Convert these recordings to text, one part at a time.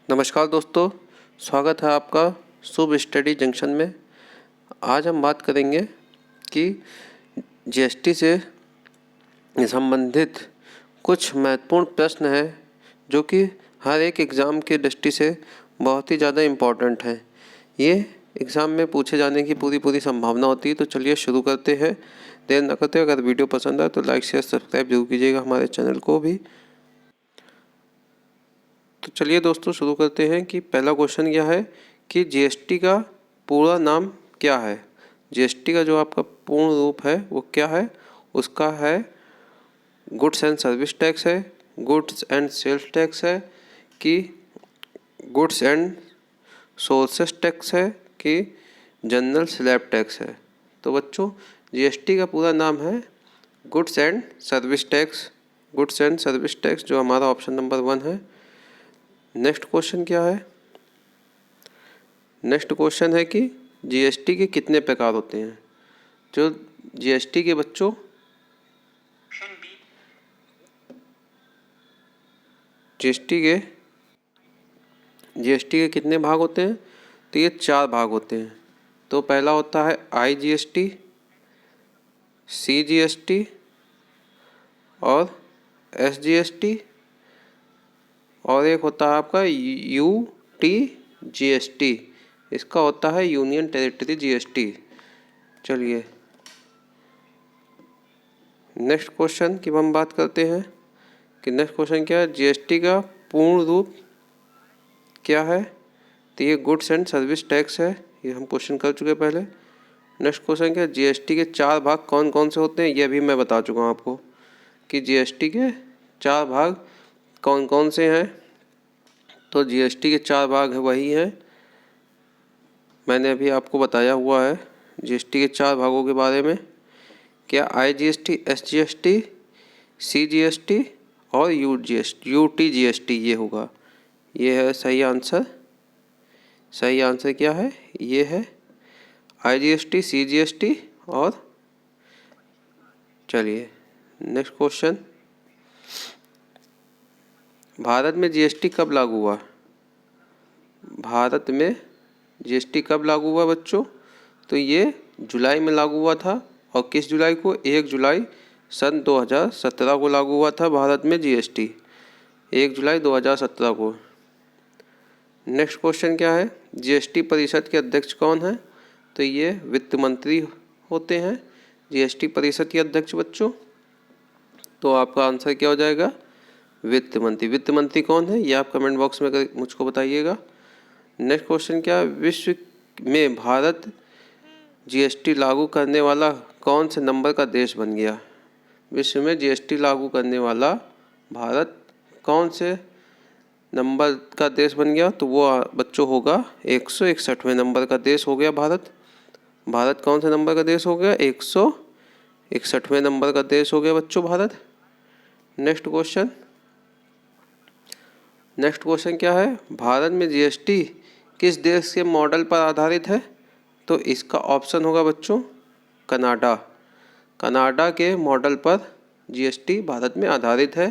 नमस्कार दोस्तों, स्वागत है आपका शुभ स्टडी जंक्शन में। आज हम बात करेंगे कि जीएसटी से संबंधित कुछ महत्वपूर्ण प्रश्न हैं जो कि हर एक एग्ज़ाम की दृष्टि से बहुत ही ज़्यादा इम्पोर्टेंट हैं। ये एग्ज़ाम में पूछे जाने की पूरी संभावना होती है। तो चलिए शुरू करते हैं, देर न करते। अगर वीडियो पसंद आए तो लाइक शेयर सब्सक्राइब जरूर कीजिएगा हमारे चैनल को भी। तो चलिए दोस्तों शुरू करते हैं कि पहला क्वेश्चन क्या है कि जीएसटी का पूरा नाम क्या है। जीएसटी का जो आपका पूर्ण रूप है वो क्या है, उसका है गुड्स एंड सर्विस टैक्स है, गुड्स एंड सेल्स टैक्स है, कि गुड्स एंड सोर्सेस टैक्स है, कि जनरल स्लैब टैक्स है। तो बच्चों जीएसटी का पूरा नाम है goods and service tax. Goods and service tax जो हमारा ऑप्शन नंबर 1 है। नेक्स्ट क्वेश्चन क्या है? नेक्स्ट क्वेश्चन है कि जीएसटी के कितने प्रकार होते हैं। जो जीएसटी के बच्चों जीएसटी के कितने भाग होते हैं? तो ये 4 भाग होते हैं। तो पहला होता है आईजीएसटी, सीजीएसटी और एसजीएसटी, और एक होता है आपका यूटीजीएसटी। इसका होता है यूनियन टेरिटरी जीएसटी। चलिए नेक्स्ट क्वेश्चन की हम बात करते हैं कि नेक्स्ट क्वेश्चन क्या है, जीएसटी का पूर्ण रूप क्या है। तो ये गुड्स एंड सर्विस टैक्स है, ये हम क्वेश्चन कर चुके पहले। नेक्स्ट क्वेश्चन क्या है, जीएसटी के 4 भाग कौन कौन से होते हैं, ये भी मैं बता चुका हूँ आपको कि जीएसटी के 4 भाग कौन कौन से हैं। तो जीएसटी के 4 भाग वही हैं, मैंने अभी आपको बताया हुआ है जीएसटी के 4 भागों के बारे में। क्या आईजीएसटी, एसजीएसटी, सीजीएसटी और यूटीजीएसटी ये होगा। ये है सही आंसर। सही आंसर क्या है? ये है आईजीएसटी, सीजीएसटी और चलिए नेक्स्ट क्वेश्चन, भारत में जीएसटी कब लागू हुआ। भारत में जीएसटी कब लागू हुआ बच्चों? तो ये जुलाई में लागू हुआ था। और किस जुलाई को? 1 जुलाई सन 2017 को लागू हुआ था भारत में जीएसटी, 1 जुलाई 2017 को। नेक्स्ट क्वेश्चन क्या है, जीएसटी परिषद के अध्यक्ष कौन है। तो ये वित्त मंत्री होते हैं जीएसटी परिषद के अध्यक्ष बच्चों। तो आपका आंसर क्या हो जाएगा? वित्त मंत्री। वित्त मंत्री कौन है ये आप कमेंट बॉक्स में मुझको बताइएगा। नेक्स्ट क्वेश्चन क्या है, विश्व में भारत जीएसटी लागू करने वाला कौन से नंबर का देश बन गया। विश्व में जीएसटी लागू करने वाला भारत कौन से नंबर का देश बन गया। तो वो बच्चों होगा 161वें नंबर का देश हो गया भारत। भारत कौन से नंबर का देश हो गया? 161वें नंबर का देश हो गया बच्चों भारत। नेक्स्ट क्वेश्चन क्या है, भारत में जीएसटी किस देश के मॉडल पर आधारित है। तो इसका ऑप्शन होगा बच्चों कनाडा। कनाडा के मॉडल पर जीएसटी भारत में आधारित है।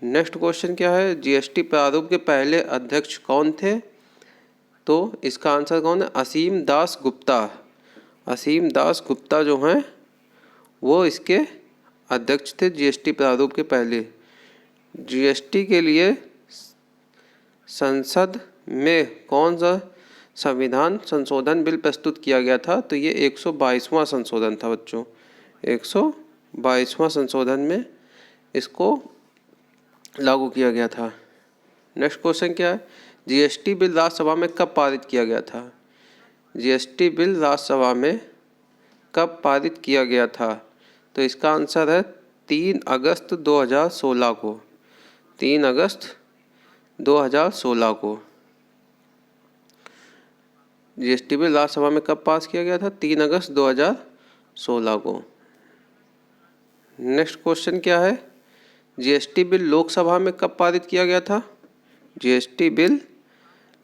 नेक्स्ट क्वेश्चन क्या है, जीएसटी प्रारूप के पहले अध्यक्ष कौन थे। तो इसका आंसर कौन है? असीम दास गुप्ता। असीम दास गुप्ता जो हैं वो इसके अध्यक्ष थे जीएसटी प्रारूप के पहले। जीएसटी के लिए संसद में कौन सा संविधान संशोधन बिल प्रस्तुत किया गया था। तो ये 122वां संशोधन था बच्चों। 122वां संशोधन में इसको लागू किया गया था। नेक्स्ट क्वेश्चन क्या है, जीएसटी बिल राज्यसभा में कब पारित किया गया था। जीएसटी बिल राज्यसभा में कब पारित किया गया था। तो इसका आंसर है 3 अगस्त 2016 को। 3 अगस्त 2016 को जीएसटी बिल राज्यसभा में कब पास किया गया था? 3 अगस्त 2016 को। नेक्स्ट क्वेश्चन क्या है, जीएसटी बिल लोकसभा में कब पारित किया गया था। जीएसटी बिल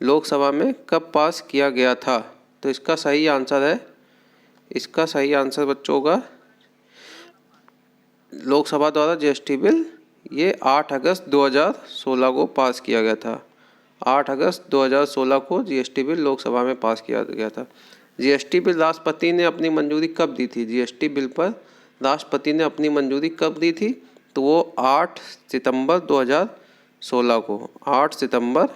लोकसभा में कब पास किया गया था। तो इसका सही आंसर है, इसका सही आंसर बच्चों होगा लोकसभा द्वारा जीएसटी बिल ये 8 अगस्त 2016 को पास किया गया था। 8 अगस्त 2016 को जीएसटी बिल लोकसभा में पास किया गया था। जीएसटी बिल राष्ट्रपति ने अपनी मंजूरी कब दी थी? जीएसटी बिल पर राष्ट्रपति ने अपनी मंजूरी कब दी थी? तो वो 8 सितंबर 2016 को 8 सितंबर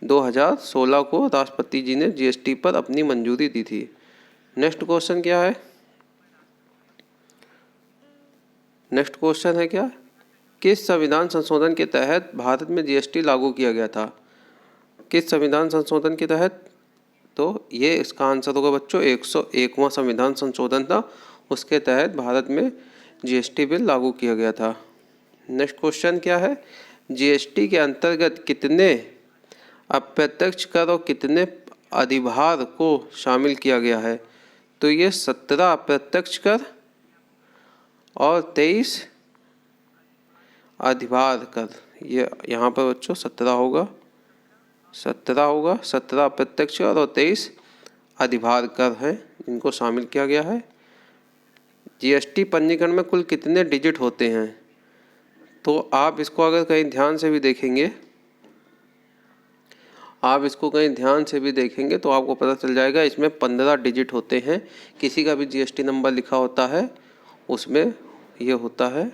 2016 को राष्ट्रपति जी ने जीएसटी पर अपनी मंजूरी दी थी। नेक्स्ट क्वेश्चन क्या है? नेक्स्ट क्वेश्चन है क्या? किस संविधान संशोधन के तहत भारत में जीएसटी लागू किया गया था? किस संविधान संशोधन के तहत? तो ये इसका आंसर होगा बच्चों 101वां संविधान संशोधन था, उसके तहत भारत में जीएसटी बिल लागू किया गया था। नेक्स्ट क्वेश्चन क्या है? जीएसटी के अंतर्गत कितने अप्रत्यक्ष कर और कितने अधिभार को शामिल किया गया है? तो ये 17 अप्रत्यक्ष कर और 23 अधिभार कर। ये यहाँ पर बच्चों 17 होगा 17 अप्रत्यक्ष कर और 23 अधिभार कर हैं, इनको शामिल किया गया है। जीएसटी पंजीकरण में कुल कितने डिजिट होते हैं? तो आप इसको अगर कहीं ध्यान से भी देखेंगे तो आपको पता चल जाएगा इसमें 15 डिजिट होते हैं। किसी का भी जीएसटी नंबर लिखा होता है उसमें ये होता है।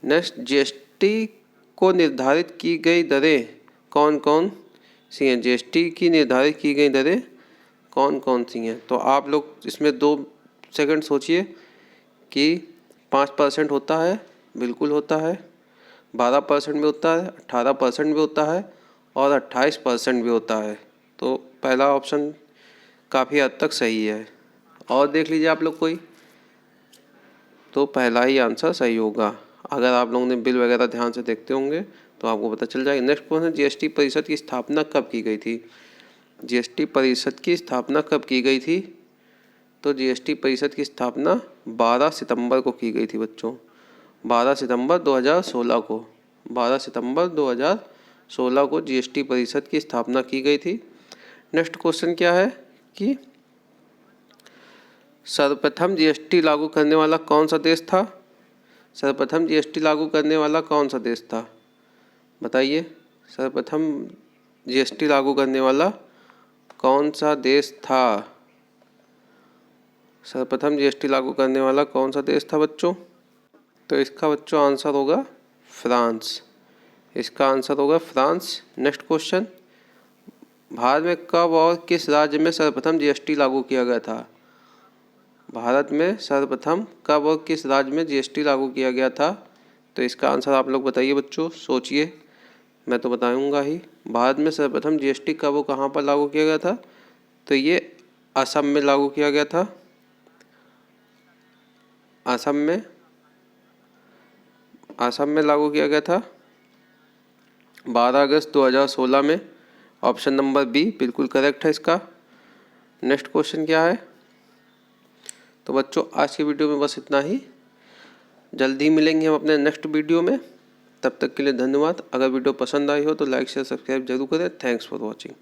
नेक्स्ट, जीएसटी को निर्धारित की गई दरें कौन कौन सी हैं? जीएसटी की निर्धारित की गई दरें कौन कौन सी हैं? तो आप लोग इसमें 2 सेकंड सोचिए कि 5% होता है, बिल्कुल होता है, 12% भी होता है, 18% भी होता है और 28% भी होता है। तो पहला ऑप्शन काफ़ी हद तक सही है। और देख लीजिए आप लोग कोई, तो पहला ही आंसर सही होगा। अगर आप लोगों ने बिल वगैरह ध्यान से देखते होंगे तो आपको पता चल जाएगा। नेक्स्ट क्वेश्चन, जीएसटी परिषद की स्थापना कब की गई थी? जीएसटी परिषद की स्थापना कब की गई थी? तो जीएसटी परिषद की स्थापना 12 सितंबर को की गई थी बच्चों, 12 सितंबर 2016 को। 12 सितंबर 2016 को जीएसटी परिषद की स्थापना की गई थी। नेक्स्ट क्वेश्चन क्या है कि सर्वप्रथम जीएसटी लागू करने वाला कौन सा देश था? सर्वप्रथम जीएसटी लागू करने वाला कौन सा देश था? बताइए, सर्वप्रथम जीएसटी लागू करने वाला कौन सा देश था? सर्वप्रथम जीएसटी लागू करने वाला कौन सा देश था बच्चों? तो इसका बच्चों आंसर होगा फ्रांस। इसका आंसर होगा फ्रांस। नेक्स्ट क्वेश्चन, भारत में कब और किस राज्य में सर्वप्रथम जीएसटी लागू किया गया था? भारत में सर्वप्रथम कब और किस राज्य में जीएसटी लागू किया गया था? तो इसका आंसर आप लोग बताइए बच्चों, सोचिए, मैं तो बताऊंगा ही। भारत में सर्वप्रथम जीएसटी कब और कहाँ पर लागू किया गया था? तो ये असम में लागू किया गया था। असम में लागू किया गया था 12 अगस्त 2016 में। ऑप्शन नंबर बी बिल्कुल करेक्ट है इसका। नेक्स्ट क्वेश्चन क्या है? तो बच्चों आज की वीडियो में बस इतना ही। जल्दी मिलेंगे हम अपने नेक्स्ट वीडियो में। तब तक के लिए धन्यवाद। अगर वीडियो पसंद आई हो तो लाइक शेयर सब्सक्राइब जरूर करें। Thanks for watching.